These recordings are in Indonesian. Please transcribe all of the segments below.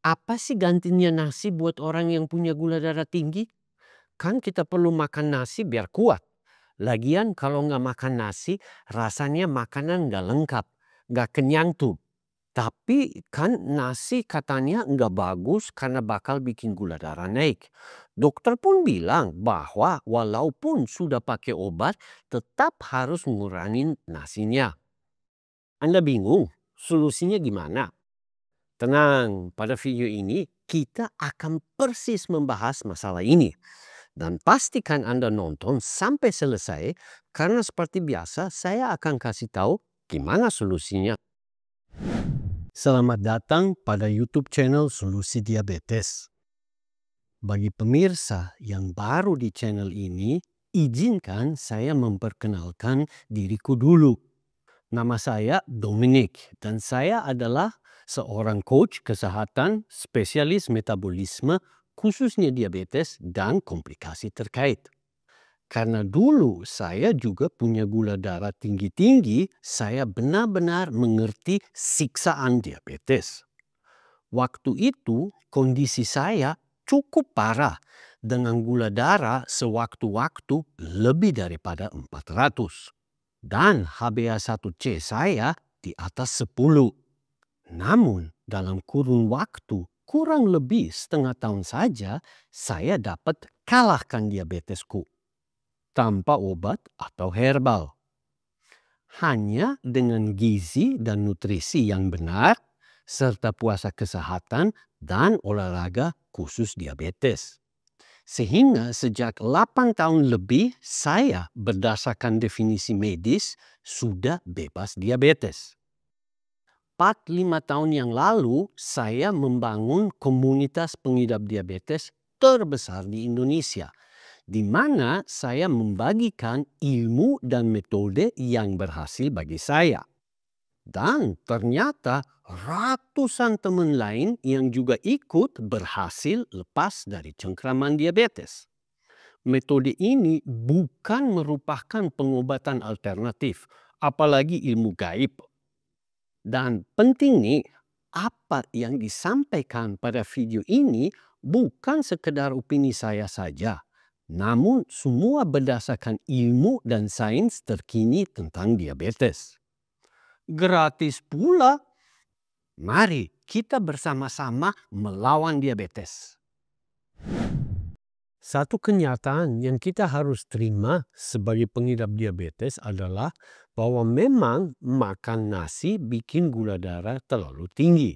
Apa sih gantinya nasi buat orang yang punya gula darah tinggi? Kan kita perlu makan nasi biar kuat. Lagian kalau nggak makan nasi, rasanya makanan nggak lengkap, nggak kenyang tuh. Tapi kan nasi katanya nggak bagus karena bakal bikin gula darah naik. Dokter pun bilang bahwa walaupun sudah pakai obat, tetap harus ngurangin nasinya. Anda bingung? Solusinya gimana? Tenang, pada video ini kita akan persis membahas masalah ini. Dan pastikan Anda nonton sampai selesai karena seperti biasa saya akan kasih tahu gimana solusinya. Selamat datang pada YouTube channel Solusi Diabetes. Bagi pemirsa yang baru di channel ini, izinkan saya memperkenalkan diriku dulu. Nama saya Dominic dan saya adalah seorang coach kesehatan spesialis metabolisme khususnya diabetes dan komplikasi terkait. Karena dulu saya juga punya gula darah tinggi-tinggi, saya benar-benar mengerti siksaan diabetes. Waktu itu kondisi saya cukup parah dengan gula darah sewaktu-waktu lebih daripada 400. Dan HbA1c saya di atas 10. Namun dalam kurun waktu kurang lebih setengah tahun saja saya dapat kalahkan diabetesku. Tanpa obat atau herbal. Hanya dengan gizi dan nutrisi yang benar, serta puasa kesehatan dan olahraga khusus diabetes. Sehingga sejak 8 tahun lebih saya berdasarkan definisi medis sudah bebas diabetes. 4-5 tahun yang lalu saya membangun komunitas pengidap diabetes terbesar di Indonesia, di mana saya membagikan ilmu dan metode yang berhasil bagi saya. Dan ternyata ratusan teman lain yang juga ikut berhasil lepas dari cengkraman diabetes. Metode ini bukan merupakan pengobatan alternatif, apalagi ilmu gaib. Dan penting nih, apa yang disampaikan pada video ini bukan sekedar opini saya saja, namun semua berdasarkan ilmu dan sains terkini tentang diabetes. Gratis pula. Mari kita bersama-sama melawan diabetes. Satu kenyataan yang kita harus terima sebagai pengidap diabetes adalah bahwa memang makan nasi bikin gula darah terlalu tinggi.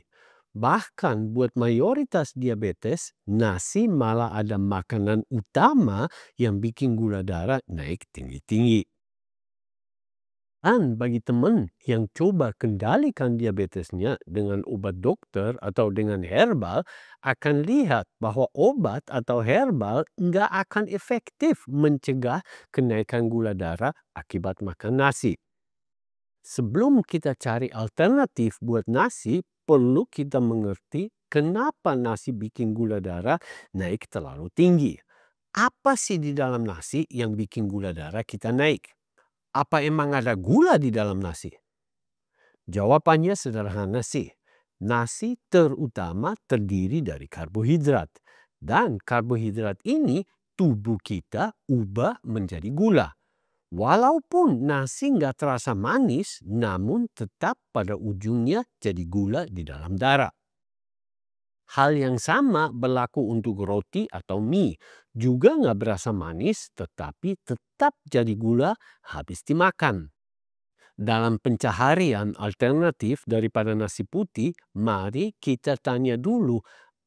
Bahkan buat mayoritas diabetes, nasi malah ada makanan utama yang bikin gula darah naik tinggi-tinggi. Dan bagi teman yang coba kendalikan diabetesnya dengan obat dokter atau dengan herbal, akan lihat bahwa obat atau herbal nggak akan efektif mencegah kenaikan gula darah akibat makan nasi. Sebelum kita cari alternatif buat nasi, perlu kita mengerti kenapa nasi bikin gula darah naik terlalu tinggi. Apa sih di dalam nasi yang bikin gula darah kita naik? Apa emang ada gula di dalam nasi? Jawabannya sederhana sih. Nasi terutama terdiri dari karbohidrat. Dan karbohidrat ini tubuh kita ubah menjadi gula. Walaupun nasi nggak terasa manis, namun tetap pada ujungnya jadi gula di dalam darah. Hal yang sama berlaku untuk roti atau mie. Juga nggak berasa manis, tetapi tetap jadi gula habis dimakan. Dalam pencaharian alternatif daripada nasi putih, mari kita tanya dulu,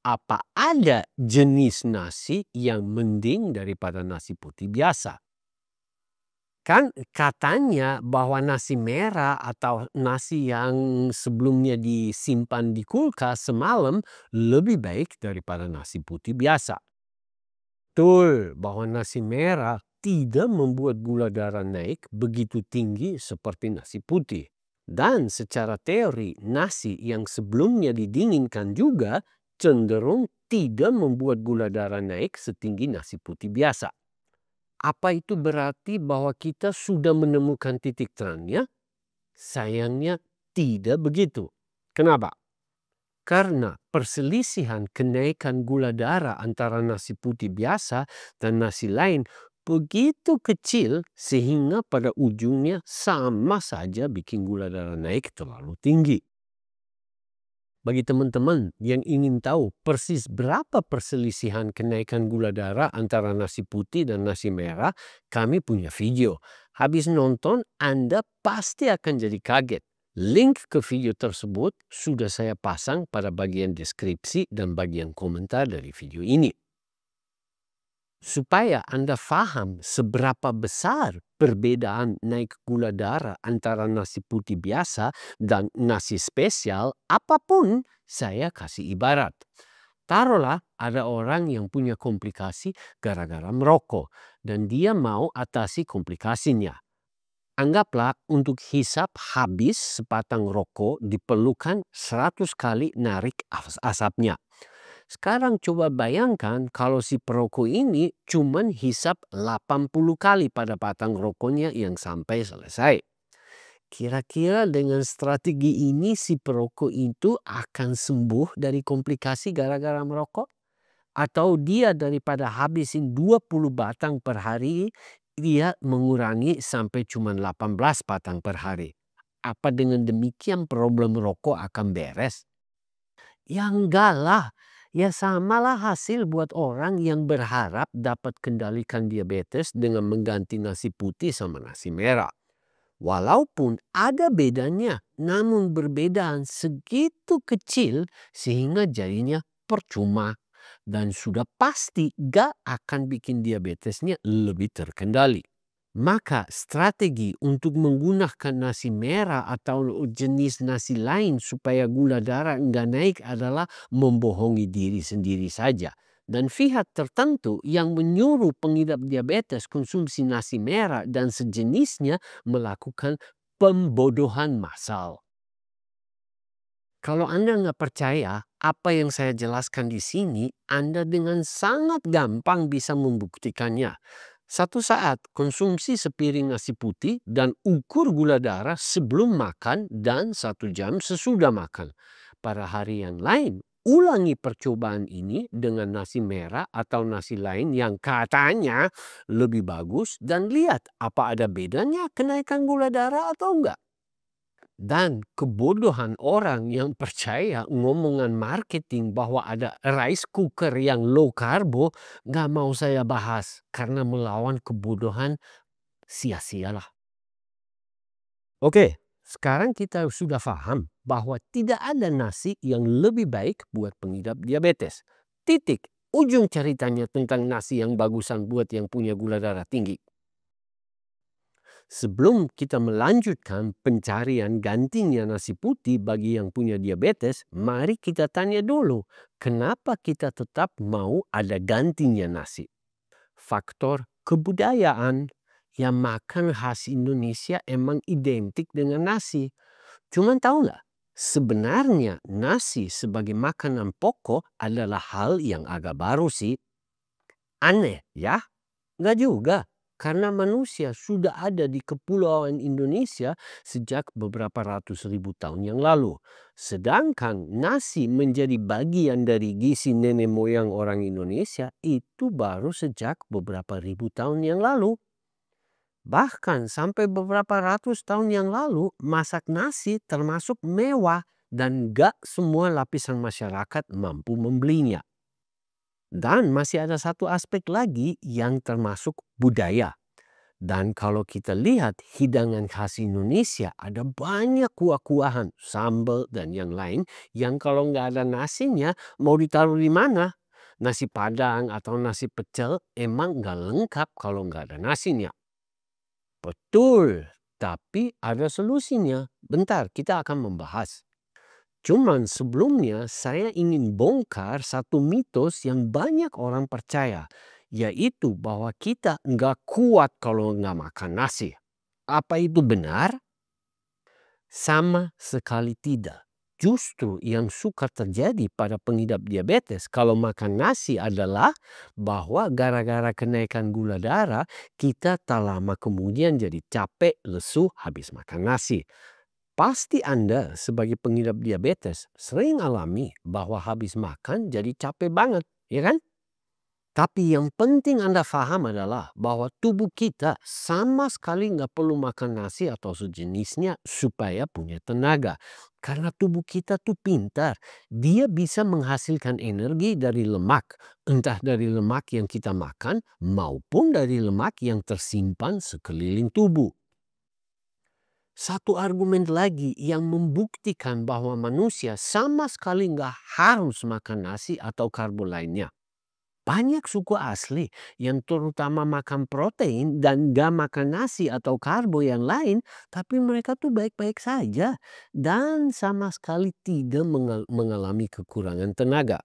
apa ada jenis nasi yang mending daripada nasi putih biasa? Kan katanya bahwa nasi merah atau nasi yang sebelumnya disimpan di kulkas semalam lebih baik daripada nasi putih biasa. Betul bahwa nasi merah tidak membuat gula darah naik begitu tinggi seperti nasi putih. Dan secara teori, nasi yang sebelumnya didinginkan juga cenderung tidak membuat gula darah naik setinggi nasi putih biasa. Apa itu berarti bahwa kita sudah menemukan titik terangnya? Sayangnya tidak begitu. Kenapa? Karena perselisihan kenaikan gula darah antara nasi putih biasa dan nasi lain begitu kecil sehingga pada ujungnya sama saja bikin gula darah naik terlalu tinggi. Bagi teman-teman yang ingin tahu persis berapa perselisihan kenaikan gula darah antara nasi putih dan nasi merah, kami punya video. Habis nonton, Anda pasti akan jadi kaget. Link ke video tersebut sudah saya pasang pada bagian deskripsi dan bagian komentar dari video ini. Supaya Anda paham seberapa besar perbedaan naik gula darah antara nasi putih biasa dan nasi spesial, apapun saya kasih ibarat. Taruhlah ada orang yang punya komplikasi gara-gara merokok dan dia mau atasi komplikasinya. Anggaplah untuk hisap habis sebatang rokok diperlukan 100 kali narik asapnya. Sekarang coba bayangkan kalau si perokok ini cuman hisap 80 kali pada batang rokoknya yang sampai selesai. Kira-kira dengan strategi ini si perokok itu akan sembuh dari komplikasi gara-gara merokok? Atau dia daripada habisin 20 batang per hari, dia mengurangi sampai cuma 18 batang per hari. Apa dengan demikian problem rokok akan beres? Ya enggak lah. Ya samalah hasil buat orang yang berharap dapat kendalikan diabetes dengan mengganti nasi putih sama nasi merah. Walaupun ada bedanya, namun perbedaan segitu kecil sehingga jadinya percuma. Dan sudah pasti gak akan bikin diabetesnya lebih terkendali. Maka strategi untuk menggunakan nasi merah atau jenis nasi lain supaya gula darah enggak naik adalah membohongi diri sendiri saja. Dan pihak tertentu yang menyuruh pengidap diabetes konsumsi nasi merah dan sejenisnya melakukan pembodohan massal. Kalau Anda nggak percaya apa yang saya jelaskan di sini, Anda dengan sangat gampang bisa membuktikannya. Satu saat konsumsi sepiring nasi putih dan ukur gula darah sebelum makan dan 1 jam sesudah makan. Pada hari yang lain, ulangi percobaan ini dengan nasi merah atau nasi lain yang katanya lebih bagus dan lihat apa ada bedanya kenaikan gula darah atau enggak. Dan kebodohan orang yang percaya ngomongan marketing bahwa ada rice cooker yang low karbo nggak mau saya bahas karena melawan kebodohan sia-sialah. Oke, sekarang kita sudah paham bahwa tidak ada nasi yang lebih baik buat pengidap diabetes. Titik. Ujung ceritanya tentang nasi yang bagusan buat yang punya gula darah tinggi. Sebelum kita melanjutkan pencarian gantinya nasi putih bagi yang punya diabetes, mari kita tanya dulu, kenapa kita tetap mau ada gantinya nasi? Faktor kebudayaan. Yang makan khas Indonesia emang identik dengan nasi. Cuman tahu nggak? Sebenarnya nasi sebagai makanan pokok adalah hal yang agak baru sih. Aneh ya? Nggak juga. Karena manusia sudah ada di kepulauan Indonesia sejak beberapa ratus ribu tahun yang lalu. Sedangkan nasi menjadi bagian dari gizi nenek moyang orang Indonesia itu baru sejak beberapa ribu tahun yang lalu. Bahkan sampai beberapa ratus tahun yang lalu masak nasi termasuk mewah dan gak semua lapisan masyarakat mampu membelinya. Dan masih ada satu aspek lagi yang termasuk budaya. Dan kalau kita lihat hidangan khas Indonesia ada banyak kuah-kuahan, sambal dan yang lain yang kalau nggak ada nasinya mau ditaruh di mana? Nasi Padang atau nasi pecel emang nggak lengkap kalau nggak ada nasinya. Betul, tapi ada solusinya. Bentar, kita akan membahas. Cuman sebelumnya saya ingin bongkar satu mitos yang banyak orang percaya, yaitu bahwa kita nggak kuat kalau nggak makan nasi. Apa itu benar? Sama sekali tidak. Justru yang suka terjadi pada pengidap diabetes kalau makan nasi adalah bahwa gara-gara kenaikan gula darah kita tak lama kemudian jadi capek, lesu habis makan nasi. Pasti Anda sebagai pengidap diabetes sering alami bahwa habis makan jadi capek banget, ya kan? Tapi yang penting Anda paham adalah bahwa tubuh kita sama sekali nggak perlu makan nasi atau sejenisnya supaya punya tenaga. Karena tubuh kita tuh pintar. Dia bisa menghasilkan energi dari lemak. Entah dari lemak yang kita makan maupun dari lemak yang tersimpan sekeliling tubuh. Satu argumen lagi yang membuktikan bahwa manusia sama sekali nggak harus makan nasi atau karbo lainnya. Banyak suku asli yang terutama makan protein dan gak makan nasi atau karbo yang lain, tapi mereka tuh baik-baik saja dan sama sekali tidak mengalami kekurangan tenaga.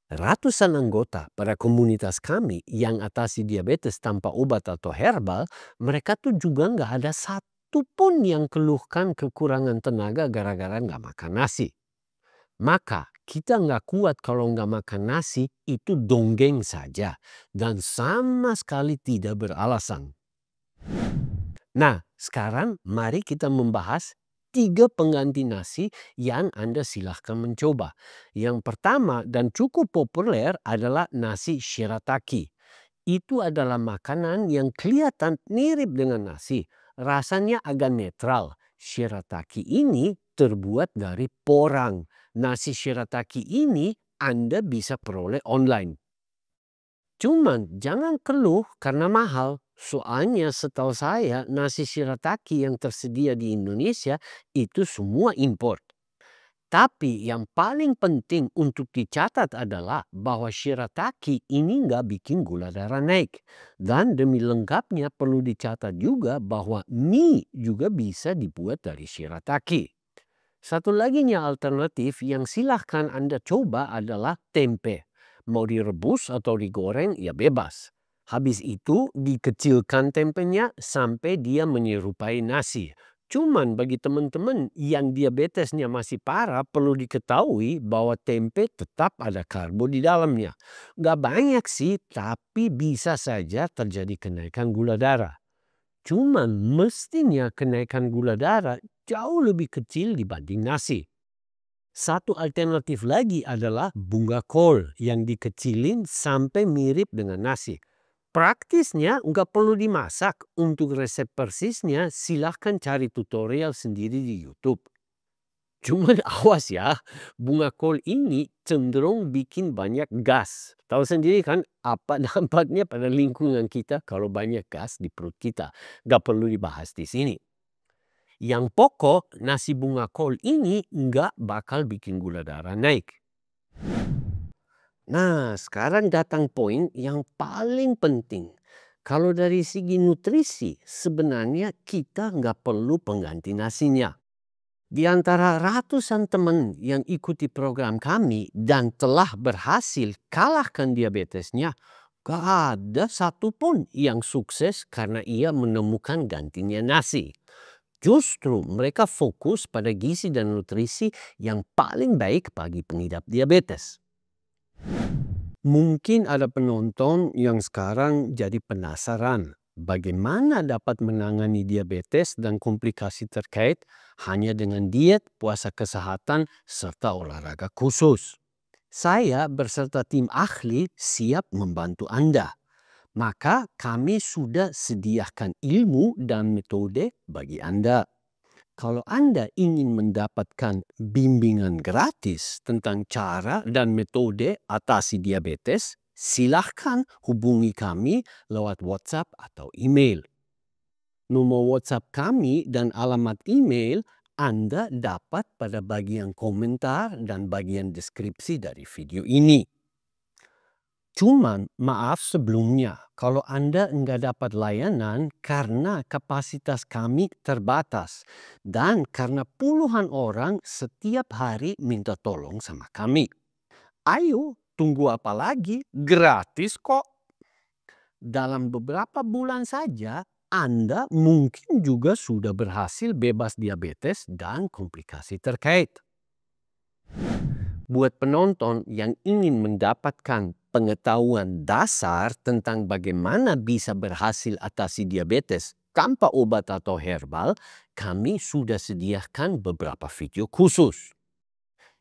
Ratusan anggota pada komunitas kami yang atasi diabetes tanpa obat atau herbal, mereka tuh juga nggak ada satu pun yang keluhkan kekurangan tenaga gara-gara nggak makan nasi. Maka kita nggak kuat kalau nggak makan nasi itu dongeng saja dan sama sekali tidak beralasan. Nah, sekarang mari kita membahas 3 pengganti nasi yang Anda silahkan mencoba. Yang pertama dan cukup populer adalah nasi shirataki. Itu adalah makanan yang kelihatan mirip dengan nasi. Rasanya agak netral. Shirataki ini terbuat dari porang. Nasi shirataki ini Anda bisa peroleh online. Cuman jangan keluh karena mahal. Soalnya setahu saya nasi shirataki yang tersedia di Indonesia itu semua impor. Tapi yang paling penting untuk dicatat adalah bahwa shirataki ini nggak bikin gula darah naik. Dan demi lengkapnya perlu dicatat juga bahwa mie juga bisa dibuat dari shirataki. Satu lagi alternatif yang silahkan Anda coba adalah tempe. Mau direbus atau digoreng ya bebas. Habis itu dikecilkan tempenya sampai dia menyerupai nasi. Cuman bagi teman-teman yang diabetesnya masih parah perlu diketahui bahwa tempe tetap ada karbo di dalamnya. Gak banyak sih tapi bisa saja terjadi kenaikan gula darah. Cuman mestinya kenaikan gula darah jauh lebih kecil dibanding nasi. Satu alternatif lagi adalah bunga kol yang dikecilin sampai mirip dengan nasi. Praktisnya nggak perlu dimasak. Untuk resep persisnya silahkan cari tutorial sendiri di YouTube. Cuman awas ya, bunga kol ini cenderung bikin banyak gas. Tahu sendiri kan apa dampaknya pada lingkungan kita kalau banyak gas di perut kita. Gak perlu dibahas di sini. Yang pokok nasi bunga kol ini nggak bakal bikin gula darah naik. Nah, sekarang datang poin yang paling penting. Kalau dari segi nutrisi, sebenarnya kita nggak perlu pengganti nasinya. Di antara ratusan teman yang ikuti program kami dan telah berhasil kalahkan diabetesnya, gak ada satupun yang sukses karena ia menemukan gantinya nasi. Justru mereka fokus pada gizi dan nutrisi yang paling baik bagi pengidap diabetes. Mungkin ada penonton yang sekarang jadi penasaran bagaimana dapat menangani diabetes dan komplikasi terkait hanya dengan diet, puasa kesehatan, serta olahraga khusus. Saya beserta tim ahli siap membantu Anda. Maka kami sudah sediakan ilmu dan metode bagi Anda. Kalau Anda ingin mendapatkan bimbingan gratis tentang cara dan metode atasi diabetes, silahkan hubungi kami lewat WhatsApp atau email. Nomor WhatsApp kami dan alamat email Anda dapat pada bagian komentar dan bagian deskripsi dari video ini. Cuman maaf sebelumnya kalau Anda nggak dapat layanan karena kapasitas kami terbatas dan karena puluhan orang setiap hari minta tolong sama kami. Ayo, tunggu apa lagi? Gratis kok. Dalam beberapa bulan saja Anda mungkin juga sudah berhasil bebas diabetes dan komplikasi terkait. Buat penonton yang ingin mendapatkan pengetahuan dasar tentang bagaimana bisa berhasil atasi diabetes tanpa obat atau herbal, kami sudah sediakan beberapa video khusus.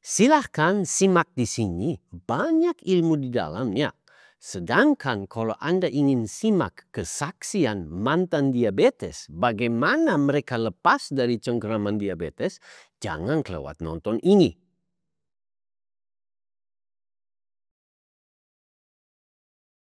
Silahkan simak di sini, banyak ilmu di dalamnya. Sedangkan kalau Anda ingin simak kesaksian mantan diabetes, bagaimana mereka lepas dari cengkeraman diabetes, jangan kelewat nonton ini.